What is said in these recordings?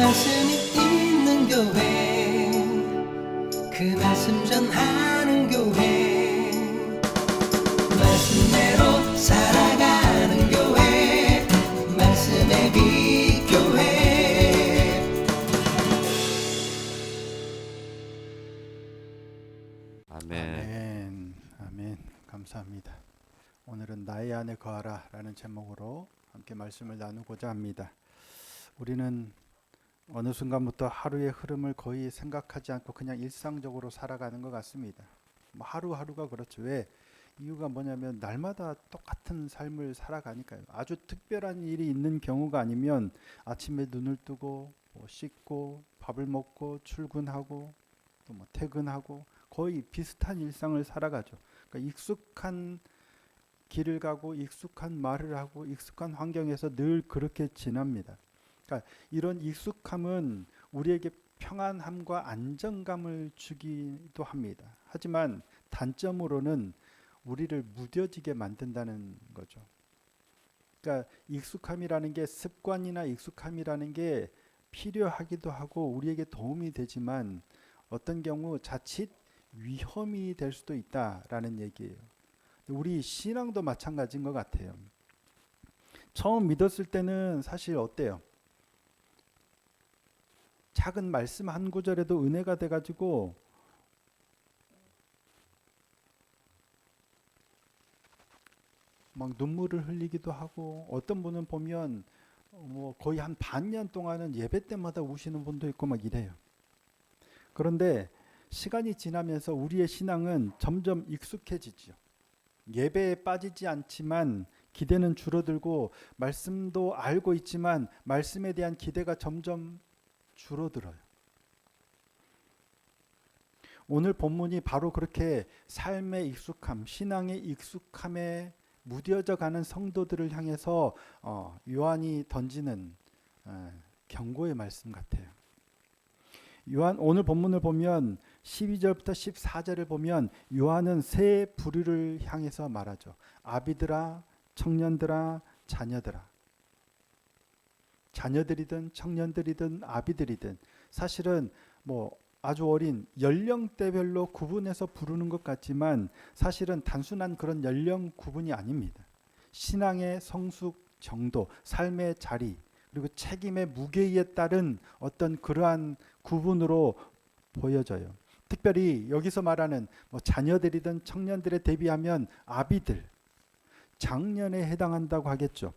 말씀이 있는 교회, 그 말씀 전하는 교회, 말씀대로 살아가는 교회, 말씀의 빛 교회. 아멘. 아멘. 감사합니다. 오늘은 나의 안에 거하라 라는 제목으로 함께 말씀을 나누고자 합니다. 우리는 어느 순간부터 하루의 흐름을 거의 생각하지 않고 그냥 일상적으로 살아가는 것 같습니다. 하루하루가 그렇죠. 왜? 이유가 뭐냐면 날마다 똑같은 삶을 살아가니까요. 아주 특별한 일이 있는 경우가 아니면 아침에 눈을 뜨고 씻고 밥을 먹고 출근하고 또 퇴근하고 거의 비슷한 일상을 살아가죠. 그러니까 익숙한 길을 가고 익숙한 말을 하고 익숙한 환경에서 늘 그렇게 지납니다. 그러니까 이런 익숙함은 우리에게 평안함과 안정감을 주기도 합니다. 하지만 단점으로는 우리를 무뎌지게 만든다는 거죠. 그러니까 익숙함이라는 게, 습관이나 익숙함이라는 게 필요하기도 하고 우리에게 도움이 되지만 어떤 경우 자칫 위험이 될 수도 있다라는 얘기예요. 우리 신앙도 마찬가지인 것 같아요. 처음 믿었을 때는 사실 어때요? 작은 말씀 한 구절에도 은혜가 돼가지고 막 눈물을 흘리기도 하고, 어떤 분은 보면 거의 한 반년 동안은 예배 때마다 우시는 분도 있고 막 이래요. 그런데 시간이 지나면서 우리의 신앙은 점점 익숙해지죠. 예배에 빠지지 않지만 기대는 줄어들고, 말씀도 알고 있지만 말씀에 대한 기대가 점점 줄어들어요. 오늘 본문이 바로 그렇게 삶의 익숙함, 신앙의 익숙함에 무뎌져 가는 성도들을 향해서 요한이 던지는 경고의 말씀 같아요. 요한 오늘 본문을 보면 12절부터 14절을 보면 요한은 세 부류를 향해서 말하죠. 아비들아, 청년들아, 자녀들아. 자녀들이든 청년들이든 아비들이든 사실은 아주 어린 연령대별로 구분해서 부르는 것 같지만 사실은 단순한 그런 연령 구분이 아닙니다. 신앙의 성숙 정도, 삶의 자리, 그리고 책임의 무게에 따른 어떤 그러한 구분으로 보여져요. 특별히 여기서 말하는 자녀들이든 청년들에 대비하면 아비들, 장년에 해당한다고 하겠죠.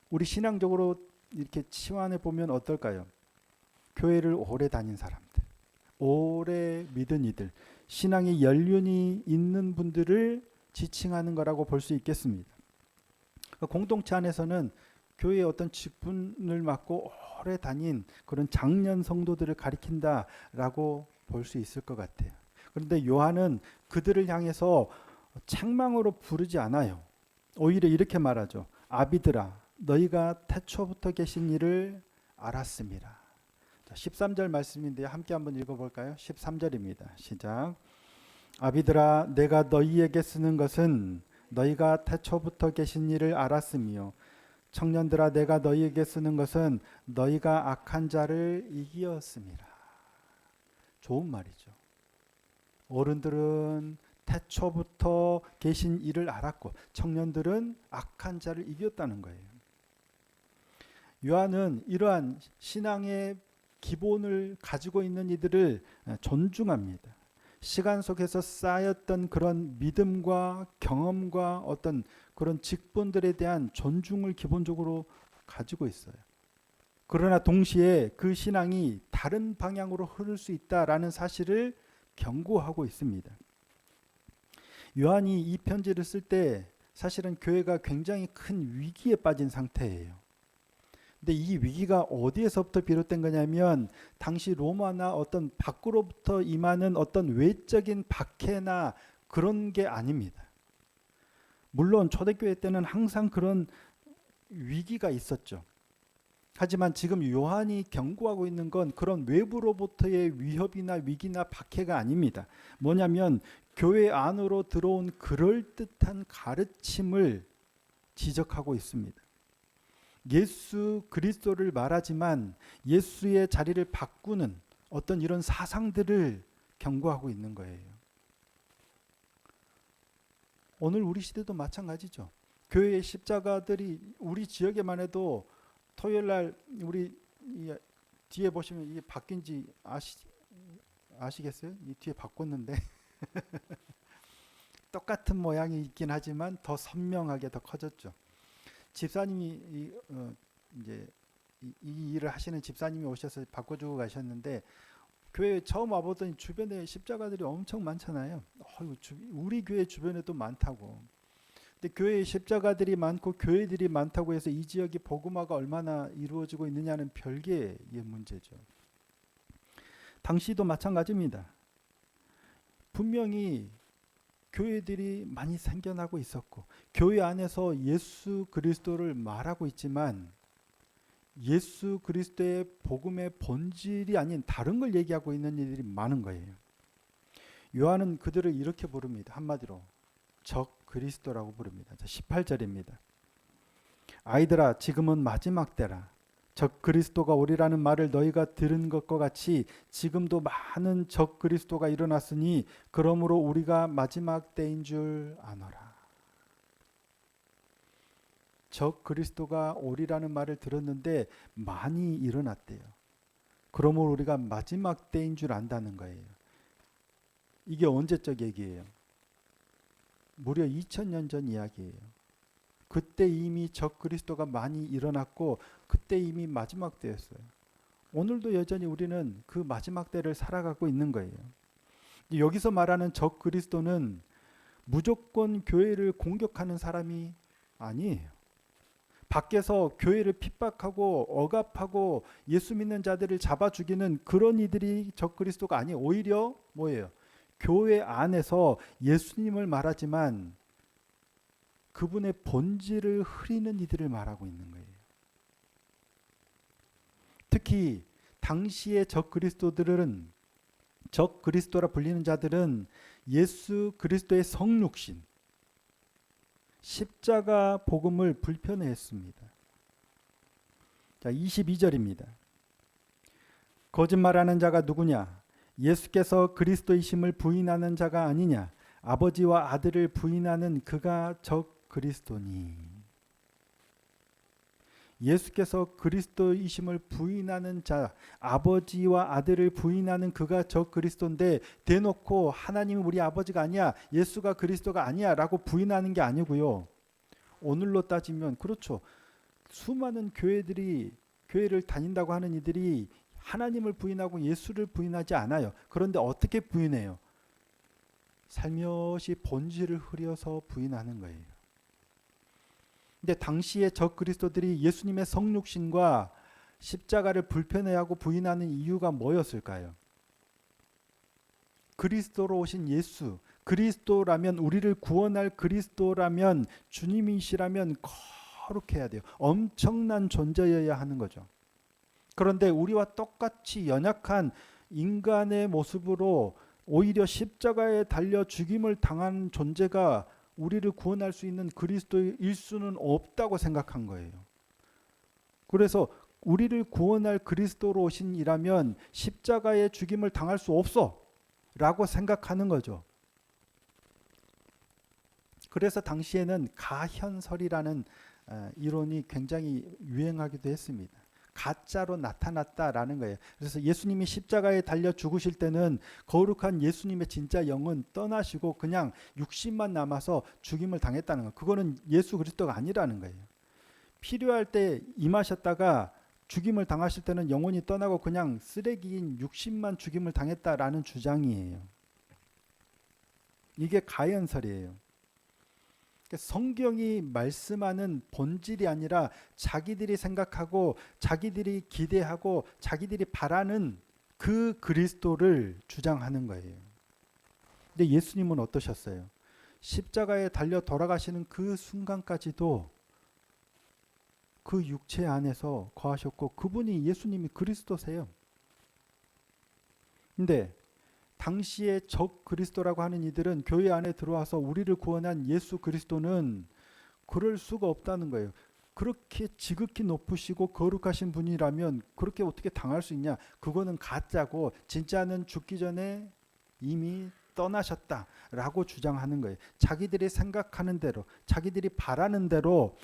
우리 신앙적으로 이렇게 치환해 보면 어떨까요? 교회를 오래 다닌 사람들, 오래 믿은 이들, 신앙의 연륜이 있는 분들을 지칭하는 거라고 볼 수 있겠습니다. 공동체 안에서는 교회의 어떤 직분을 맡고 오래 다닌 그런 장년 성도들을 가리킨다라고 볼 수 있을 것 같아요. 그런데 요한은 그들을 향해서 책망으로 부르지 않아요. 오히려 이렇게 말하죠. 아비들아, 너희가 태초부터 계신 일을 알았음이라. 13절 말씀인데요. 함께 한번 읽어볼까요? 13절입니다. 시작. 아비들아, 내가 너희에게 쓰는 것은 너희가 태초부터 계신 일을 알았으며, 청년들아, 내가 너희에게 쓰는 것은 너희가 악한 자를 이기었음이라. 좋은 말이죠. 어른들은 태초부터 계신 일을 알았고 청년들은 악한 자를 이겼다는 거예요. 요한은 이러한 신앙의 기본을 가지고 있는 이들을 존중합니다. 시간 속에서 쌓였던 그런 믿음과 경험과 어떤 그런 직분들에 대한 존중을 기본적으로 가지고 있어요. 그러나 동시에 그 신앙이 다른 방향으로 흐를 수 있다라는 사실을 경고하고 있습니다. 요한이 이 편지를 쓸 때 사실은 교회가 굉장히 큰 위기에 빠진 상태예요. 근데 이 위기가 어디에서부터 비롯된 거냐면 당시 로마나 어떤 밖으로부터 임하는 어떤 외적인 박해나 그런 게 아닙니다. 물론 초대교회 때는 항상 그런 위기가 있었죠. 하지만 지금 요한이 경고하고 있는 건 그런 외부로부터의 위협이나 위기나 박해가 아닙니다. 뭐냐면 교회 안으로 들어온 그럴듯한 가르침을 지적하고 있습니다. 예수 그리스도를 말하지만 예수의 자리를 바꾸는 어떤 이런 사상들을 경고하고 있는 거예요. 오늘 우리 시대도 마찬가지죠. 교회의 십자가들이 우리 지역에만 해도 토요일 날 우리 뒤에 보시면 이게 바뀐 지 아시겠어요? 이 뒤에 바꿨는데 똑같은 모양이 있긴 하지만 더 선명하게 더 커졌죠. 집사님이 이제 이 일을 하시는 집사님이 오셔서 바꿔주고 가셨는데 교회 처음 와보더니 주변에 십자가들이 엄청 많잖아요. 우리 교회 주변에도 많다고. 근데 교회에 십자가들이 많고 교회들이 많다고 해서 이 지역이 복음화가 얼마나 이루어지고 있느냐는 별개의 문제죠. 당시도 마찬가지입니다. 분명히 교회들이 많이 생겨나고 있었고 교회 안에서 예수 그리스도를 말하고 있지만 예수 그리스도의 복음의 본질이 아닌 다른 걸 얘기하고 있는 이들이 많은 거예요. 요한은 그들을 이렇게 부릅니다. 한마디로 적 그리스도라고 부릅니다. 18절입니다. 아이들아 지금은 마지막 때라. 적 그리스도가 오리라는 말을 너희가 들은 것과 같이 지금도 많은 적 그리스도가 일어났으니 그러므로 우리가 마지막 때인 줄 아노라. 적 그리스도가 오리라는 말을 들었는데 많이 일어났대요. 그러므로 우리가 마지막 때인 줄 안다는 거예요. 이게 언제적 얘기예요? 무려 2000년 전 이야기예요. 그때 이미 적 그리스도가 많이 일어났고 그때 이미 마지막 때였어요. 오늘도 여전히 우리는 그 마지막 때를 살아가고 있는 거예요. 여기서 말하는 적 그리스도는 무조건 교회를 공격하는 사람이 아니에요. 밖에서 교회를 핍박하고 억압하고 예수 믿는 자들을 잡아 죽이는 그런 이들이 적 그리스도가 아니에요. 오히려 뭐예요? 교회 안에서 예수님을 말하지만 그분의 본질을 흐리는 이들을 말하고 있는 거예요. 특히 당시의 적 그리스도들은 적 그리스도라 불리는 자들은 예수 그리스도의 성육신 십자가 복음을 불편해했습니다. 자, 22절입니다. 거짓말하는 자가 누구냐? 예수께서 그리스도이심을 부인하는 자가 아니냐? 아버지와 아들을 부인하는 그가 적 그리스도니. 예수께서 그리스도이심을 부인하는 자, 아버지와 아들을 부인하는 그가 적 그리스도인데 대놓고 하나님은 우리 아버지가 아니야, 예수가 그리스도가 아니야 라고 부인하는 게 아니고요. 오늘로 따지면 그렇죠. 수많은 교회를 다닌다고 하는 이들이 하나님을 부인하고 예수를 부인하지 않아요. 그런데 어떻게 부인해요? 살며시 본질을 흐려서 부인하는 거예요. 근데 당시의 적 그리스도들이 예수님의 성육신과 십자가를 불편해하고 부인하는 이유가 뭐였을까요? 그리스도로 오신 예수, 그리스도라면 우리를 구원할 그리스도라면 주님이시라면 거룩해야 돼요. 엄청난 존재여야 하는 거죠. 그런데 우리와 똑같이 연약한 인간의 모습으로 오히려 십자가에 달려 죽임을 당한 존재가 우리를 구원할 수 있는 그리스도일 수는 없다고 생각한 거예요. 그래서 우리를 구원할 그리스도로 오신 이라면 십자가에 죽임을 당할 수 없어 라고 생각하는 거죠. 그래서 당시에는 가현설이라는 이론이 굉장히 유행하기도 했습니다. 가짜로 나타났다라는 거예요. 그래서 예수님이 십자가에 달려 죽으실 때는 거룩한 예수님의 진짜 영은 떠나시고 그냥 육신만 남아서 죽임을 당했다는 거예요. 그거는 예수 그리스도가 아니라는 거예요. 필요할 때 임하셨다가 죽임을 당하실 때는 영혼이 떠나고 그냥 쓰레기인 육신만 죽임을 당했다라는 주장이에요. 이게 가현설이에요. 성경이 말씀하는 본질이 아니라 자기들이 생각하고 자기들이 기대하고 자기들이 바라는 그 그리스도를 주장하는 거예요. 근데 예수님은 어떠셨어요? 십자가에 달려 돌아가시는 그 순간까지도 그 육체 안에서 거하셨고 그분이 예수님이 그리스도세요. 근데 당시에 적 그리스도라고 하는 이들은 교회 안에 들어와서 우리를 구원한 예수 그리스도는 그럴 수가 없다는 거예요. 그렇게 지극히 높으시고 거룩하신 분이라면 그렇게 어떻게 당할 수 있냐? 그거는 가짜고 진짜는 죽기 전에 이미 떠나셨다라고 주장하는 거예요. 자기들이 생각하는 대로, 자기들이 바라는 대로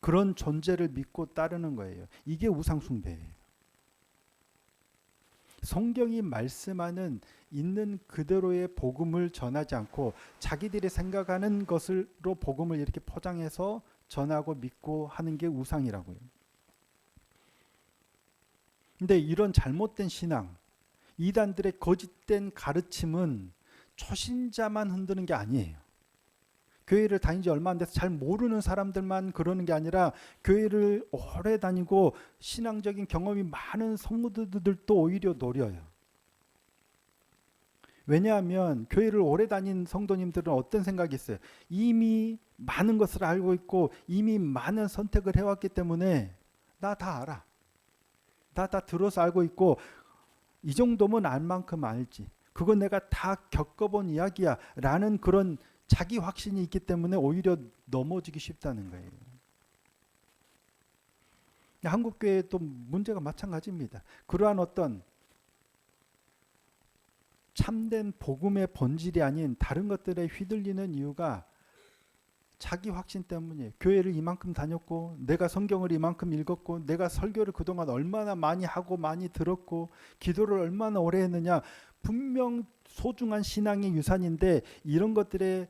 그런 존재를 믿고 따르는 거예요. 이게 우상 숭배예요. 성경이 말씀하는 있는 그대로의 복음을 전하지 않고 자기들이 생각하는 것으로 복음을 이렇게 포장해서 전하고 믿고 하는 게 우상이라고요. 근데 이런 잘못된 신앙, 이단들의 거짓된 가르침은 초신자만 흔드는 게 아니에요. 교회를 다닌 지 얼마 안 돼서 잘 모르는 사람들만 그러는 게 아니라 교회를 오래 다니고 신앙적인 경험이 많은 성도들도 오히려 노려요. 왜냐하면 교회를 오래 다닌 성도님들은 어떤 생각이 있어요? 이미 많은 것을 알고 있고 이미 많은 선택을 해왔기 때문에 나 다 알아. 나 다 들어서 알고 있고 이 정도면 알 만큼 알지. 그건 내가 다 겪어본 이야기야 라는 그런 자기 확신이 있기 때문에 오히려 넘어지기 쉽다는 거예요. 한국교회도 문제가 마찬가지입니다. 그러한 어떤 참된 복음의 본질이 아닌 다른 것들에 휘둘리는 이유가 자기 확신 때문이에요. 교회를 이만큼 다녔고 내가 성경을 이만큼 읽었고 내가 설교를 그동안 얼마나 많이 하고 많이 들었고 기도를 얼마나 오래 했느냐. 분명 소중한 신앙의 유산인데 이런 것들에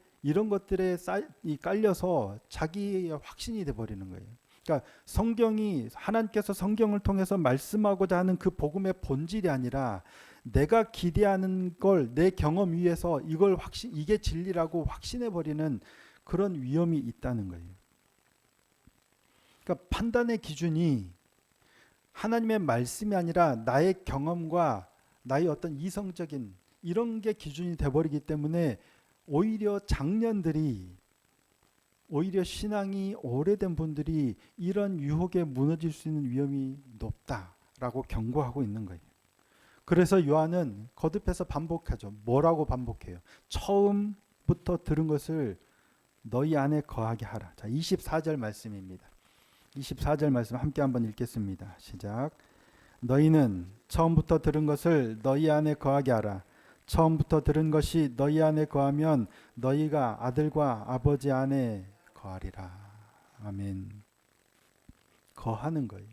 깔려서 자기의 확신이 돼버리는 거예요. 그러니까 성경이 하나님께서 성경을 통해서 말씀하고자 하는 그 복음의 본질이 아니라 내가 기대하는 걸 내 경험 위에서 이게 진리라고 확신해 버리는 그런 위험이 있다는 거예요. 그러니까 판단의 기준이 하나님의 말씀이 아니라 나의 경험과 나의 어떤 이성적인 이런 게 기준이 돼버리기 때문에 오히려 신앙이 오래된 분들이 이런 유혹에 무너질 수 있는 위험이 높다라고 경고하고 있는 거예요. 그래서 요한은 거듭해서 반복하죠. 뭐라고 반복해요? 처음부터 들은 것을 너희 안에 거하게 하라. 자, 24절 말씀입니다. 24절 말씀 함께 한번 읽겠습니다. 시작. 너희는 처음부터 들은 것을 너희 안에 거하게 하라. 처음부터 들은 것이 너희 안에 거하면 너희가 아들과 아버지 안에 거하리라. 아멘. 거하는 거예요.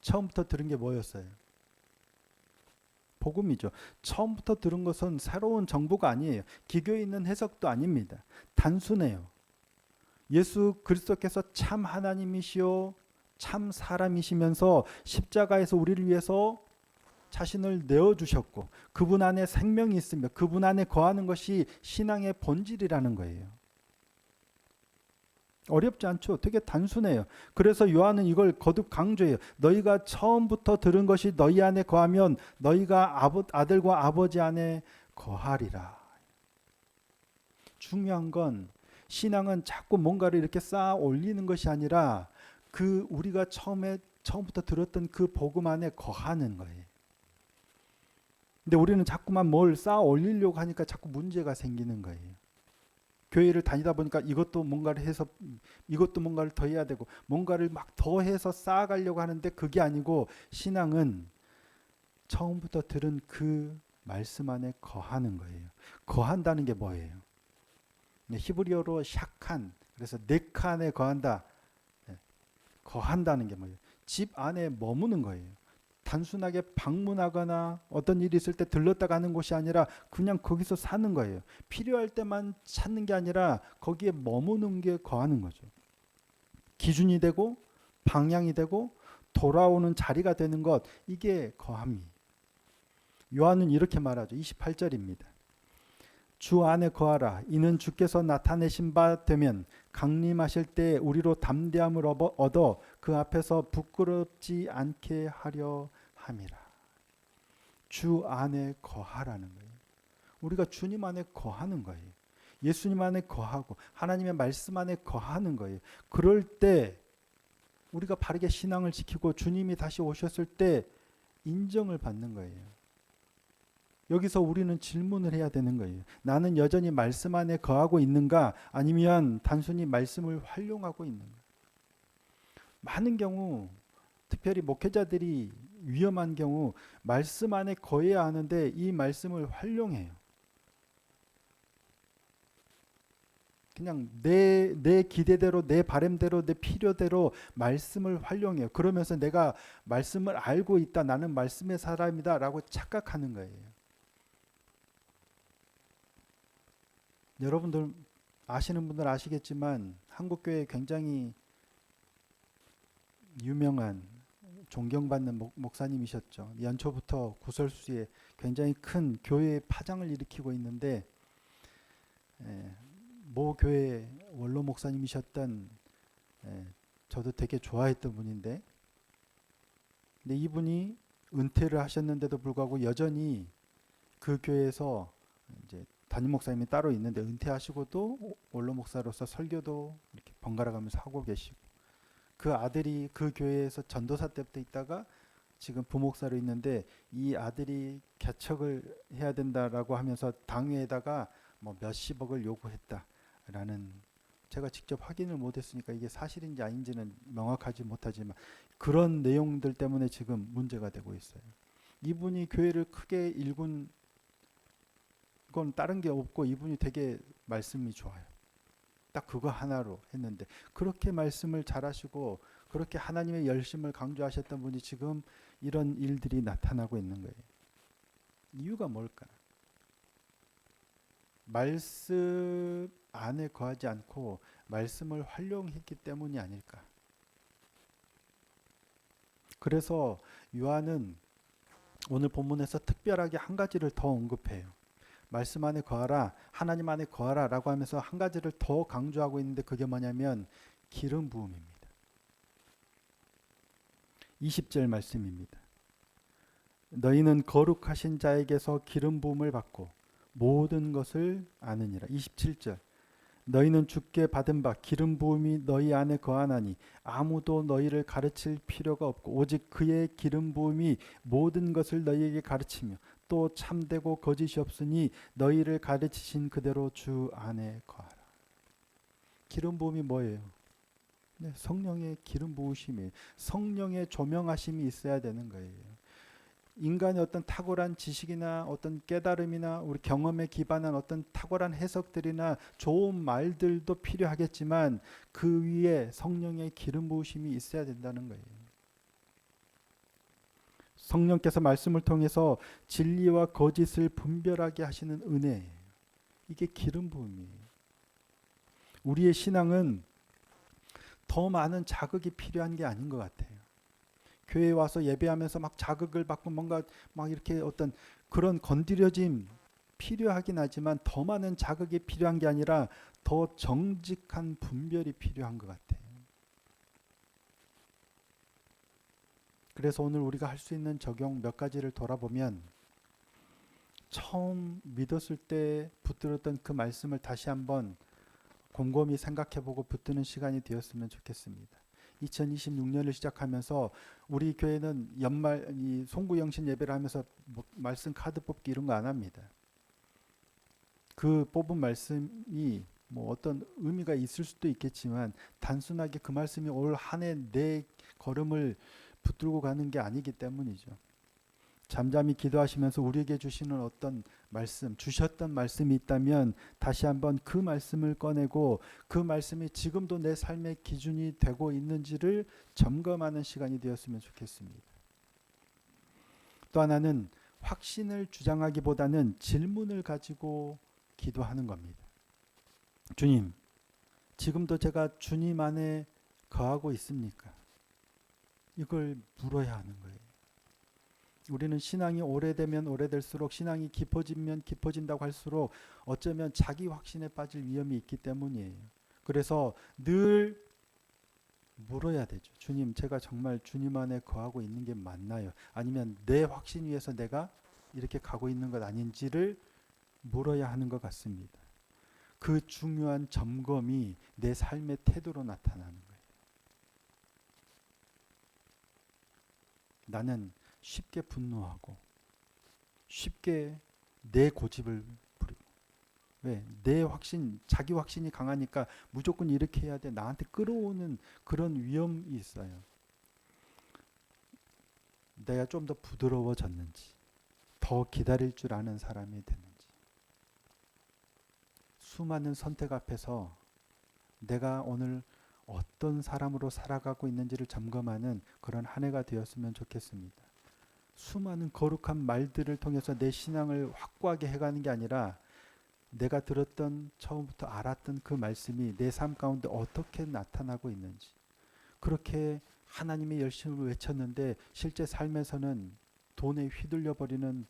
처음부터 들은 게 뭐였어요? 복음이죠. 처음부터 들은 것은 새로운 정보가 아니에요. 기교에 있는 해석도 아닙니다. 단순해요. 예수 그리스도께서 참 하나님이시요 참 사람이시면서 십자가에서 우리를 위해서 자신을 내어주셨고 그분 안에 생명이 있으며 그분 안에 거하는 것이 신앙의 본질이라는 거예요. 어렵지 않죠. 되게 단순해요. 그래서 요한은 이걸 거듭 강조해요. 너희가 처음부터 들은 것이 너희 안에 거하면 너희가 아들과 아버지 안에 거하리라. 중요한 건 신앙은 자꾸 뭔가를 이렇게 쌓아 올리는 것이 아니라 우리가 처음부터 들었던 그 복음 안에 거하는 거예요. 근데 우리는 자꾸만 뭘 쌓아 올리려고 하니까 자꾸 문제가 생기는 거예요. 교회를 다니다 보니까 이것도 뭔가를 해서 이것도 뭔가를 더 해야 되고 뭔가를 막 더해서 쌓아가려고 하는데 그게 아니고 신앙은 처음부터 들은 그 말씀 안에 거하는 거예요. 거한다는 게 뭐예요? 히브리어로 샤칸, 그래서 네카 안에 거한다. 거한다는 게 뭐예요? 집 안에 머무는 거예요. 단순하게 방문하거나 어떤 일이 있을 때 들렀다 가는 곳이 아니라 그냥 거기서 사는 거예요. 필요할 때만 찾는 게 아니라 거기에 머무는 게 거하는 거죠. 기준이 되고 방향이 되고 돌아오는 자리가 되는 것, 이게 거함이. 요한은 이렇게 말하죠. 28절입니다. 주 안에 거하라. 이는 주께서 나타내신 바 되면 강림하실 때 우리로 담대함을 얻어 그 앞에서 부끄럽지 않게 하려 함이라. 주 안에 거하라는 거예요. 우리가 주님 안에 거하는 거예요. 예수님 안에 거하고 하나님의 말씀 안에 거하는 거예요. 그럴 때 우리가 바르게 신앙을 지키고 주님이 다시 오셨을 때 인정을 받는 거예요. 여기서 우리는 질문을 해야 되는 거예요. 나는 여전히 말씀 안에 거하고 있는가? 아니면 단순히 말씀을 활용하고 있는가? 많은 경우 특별히 목회자들이 위험한 경우 말씀 안에 거해야 하는데 이 말씀을 활용해요. 그냥 내 기대대로, 내 바램대로, 내 필요대로 말씀을 활용해요. 그러면서 내가 말씀을 알고 있다, 나는 말씀의 사람이다 라고 착각하는 거예요. 여러분들 아시는 분들 아시겠지만 한국교회 굉장히 유명한 존경받는 목사님이셨죠. 연초부터 구설수에 굉장히 큰 교회의 파장을 일으키고 있는데 모 교회 원로 목사님이셨던 저도 되게 좋아했던 분인데 근데 이분이 은퇴를 하셨는데도 불구하고 여전히 그 교회에서 이제 담임 목사님이 따로 있는데 은퇴하시고도 원로 목사로서 설교도 이렇게 번갈아 가면서 하고 계시고 그 아들이 그 교회에서 전도사 때부터 있다가 지금 부목사로 있는데 이 아들이 개척을 해야 된다라고 하면서 당회에다가 뭐 몇십억을 요구했다라는 제가 직접 확인을 못했으니까 이게 사실인지 아닌지는 명확하지 못하지만 그런 내용들 때문에 지금 문제가 되고 있어요. 이분이 교회를 크게 일군 건 다른 게 없고 이분이 되게 말씀이 좋아요. 딱 그거 하나로 했는데 그렇게 말씀을 잘하시고 그렇게 하나님의 열심을 강조하셨던 분이 지금 이런 일들이 나타나고 있는 거예요. 이유가 뭘까? 말씀 안에 거하지 않고 말씀을 활용했기 때문이 아닐까? 그래서 요한은 오늘 본문에서 특별하게 한 가지를 더 언급해요. 말씀 안에 거하라, 하나님 안에 거하라 라고 하면서 한 가지를 더 강조하고 있는데 그게 뭐냐면 기름 부음입니다. 20절 말씀입니다. 너희는 거룩하신 자에게서 기름 부음을 받고 모든 것을 아느니라. 27절 너희는 주께 받은 바 기름 부음이 너희 안에 거하나니 아무도 너희를 가르칠 필요가 없고 오직 그의 기름 부음이 모든 것을 너희에게 가르치며 또 참되고 거짓이 없으니 너희를 가르치신 그대로 주 안에 거하라. 기름 부음이 뭐예요? 네, 성령의 기름 부으심이에요. 성령의 조명하심이 있어야 되는 거예요. 인간의 어떤 탁월한 지식이나 어떤 깨달음이나 우리 경험에 기반한 어떤 탁월한 해석들이나 좋은 말들도 필요하겠지만 그 위에 성령의 기름 부으심이 있어야 된다는 거예요. 성령께서 말씀을 통해서 진리와 거짓을 분별하게 하시는 은혜예요. 이게 기름 부음이에요. 우리의 신앙은 더 많은 자극이 필요한 게 아닌 것 같아요. 교회에 와서 예배하면서 막 자극을 받고 뭔가 막 이렇게 어떤 그런 건드려짐 필요하긴 하지만 더 많은 자극이 필요한 게 아니라 더 정직한 분별이 필요한 것 같아요. 그래서 오늘 우리가 할 수 있는 적용 몇 가지를 돌아보면 처음 믿었을 때 붙들었던 그 말씀을 다시 한번 곰곰이 생각해보고 붙드는 시간이 되었으면 좋겠습니다. 2026년을 시작하면서 우리 교회는 연말 이 송구영신 예배를 하면서 말씀 카드 뽑기 이런 거 안 합니다. 그 뽑은 말씀이 뭐 어떤 의미가 있을 수도 있겠지만 단순하게 그 말씀이 올 한 해 내 걸음을 붙들고 가는 게 아니기 때문이죠. 잠잠히 기도하시면서 우리에게 주시는 어떤 말씀, 주셨던 말씀이 있다면 다시 한번 그 말씀을 꺼내고 그 말씀이 지금도 내 삶의 기준이 되고 있는지를 점검하는 시간이 되었으면 좋겠습니다. 또 하나는 확신을 주장하기보다는 질문을 가지고 기도하는 겁니다. 주님, 지금도 제가 주님 안에 거하고 있습니까? 이걸 물어야 하는 거예요. 우리는 신앙이 오래되면 오래될수록 신앙이 깊어지면 깊어진다고 할수록 어쩌면 자기 확신에 빠질 위험이 있기 때문이에요. 그래서 늘 물어야 되죠. 주님, 제가 정말 주님 안에 거하고 있는 게 맞나요? 아니면 내 확신 위에서 내가 이렇게 가고 있는 것 아닌지를 물어야 하는 것 같습니다. 그 중요한 점검이 내 삶의 태도로 나타나는 거예요. 나는 쉽게 분노하고 쉽게 내 고집을 부리고 왜? 내 확신, 자기 확신이 강하니까 무조건 이렇게 해야 돼. 나한테 끌어오는 그런 위험이 있어요. 내가 좀 더 부드러워졌는지, 더 기다릴 줄 아는 사람이 됐는지, 수많은 선택 앞에서 내가 오늘 어떤 사람으로 살아가고 있는지를 점검하는 그런 한 해가 되었으면 좋겠습니다. 수많은 거룩한 말들을 통해서 내 신앙을 확고하게 해가는 게 아니라 내가 들었던 처음부터 알았던 그 말씀이 내 삶 가운데 어떻게 나타나고 있는지, 그렇게 하나님의 열심을 외쳤는데 실제 삶에서는 돈에 휘둘려 버리는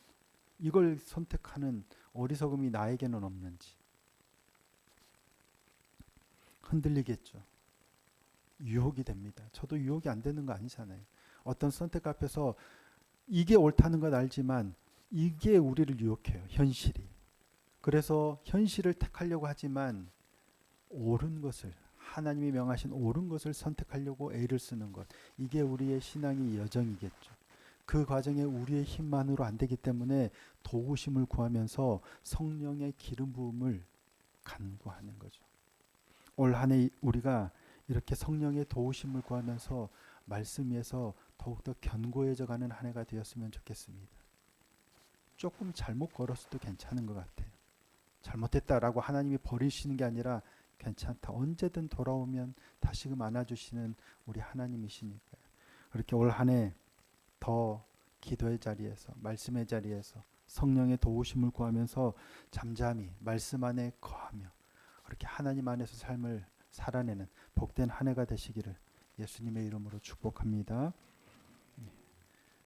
이걸 선택하는 어리석음이 나에게는 없는지 흔들리겠죠. 유혹이 됩니다. 저도 유혹이 안 되는 거 아니잖아요. 어떤 선택 앞에서 이게 옳다는 건 알지만 이게 우리를 유혹해요. 현실이. 그래서 현실을 택하려고 하지만 옳은 것을, 하나님이 명하신 옳은 것을 선택하려고 애를 쓰는 것, 이게 우리의 신앙의 여정이겠죠. 그 과정에 우리의 힘만으로 안 되기 때문에 도우심을 구하면서 성령의 기름 부음을 간구하는 거죠. 올 한 해 우리가 이렇게 성령의 도우심을 구하면서 말씀 위에서 더욱더 견고해져 가는 한 해가 되었으면 좋겠습니다. 조금 잘못 걸었어도 괜찮은 것 같아요. 잘못했다라고 하나님이 버리시는 게 아니라 괜찮다, 언제든 돌아오면 다시금 안아주시는 우리 하나님이시니까요. 그렇게 올 한 해 더 기도의 자리에서, 말씀의 자리에서 성령의 도우심을 구하면서 잠잠히 말씀 안에 거하며 그렇게 하나님 안에서 삶을 살아내는 복된 한 해가 되시기를 예수님의 이름으로 축복합니다.